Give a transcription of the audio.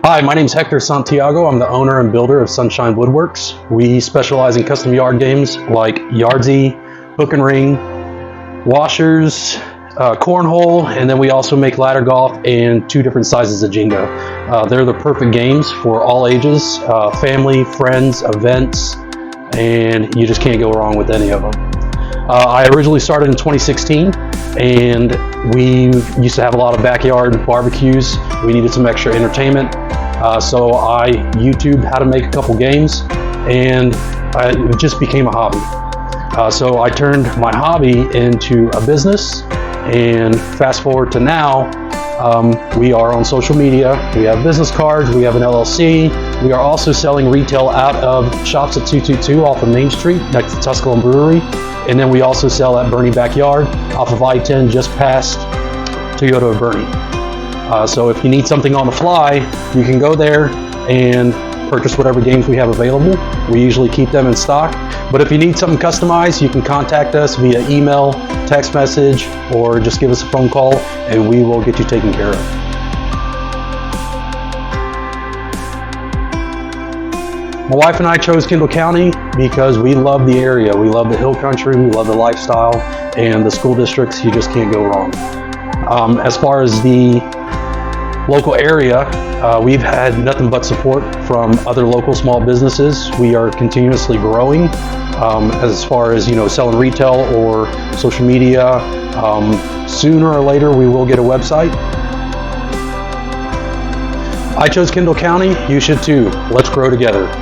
Hi, my name is Hector Santiago. I'm the owner and builder of Sunshine Woodworks. We specialize in custom yard games like Yardsie, Hook and Ring, washers, cornhole, and then we also make ladder golf and 2 different sizes of Jenga. They're the perfect games for all ages, family, friends, events, and you just can't go wrong with any of them. I originally started in 2016, and we used to have a lot of backyard barbecues. We needed some extra entertainment, so I YouTubed how to make a couple games, and it just became a hobby. So I turned my hobby into a business, and fast forward to now, we are on social media. We have business cards, we have an LLC. We are also selling retail out of Shops at 222 off of Main Street next to Tusculum Brewery. And then we also sell at Boerne Backyard off of I-10 just past Toyota of Boerne. So if you need something on the fly, you can go there and purchase whatever games we have available. We usually keep them in stock. But if you need something customized, you can contact us via email, text message, or just give us a phone call and we will get you taken care of. My wife and I chose Kendall County because we love the area. We love the hill country, we love the lifestyle, and the school districts, you just can't go wrong. As far as the local area, we've had nothing but support from other local small businesses. We are continuously growing as far as selling retail or social media. Sooner or later we will get a website. I chose Kendall County, you should too. Let's grow together.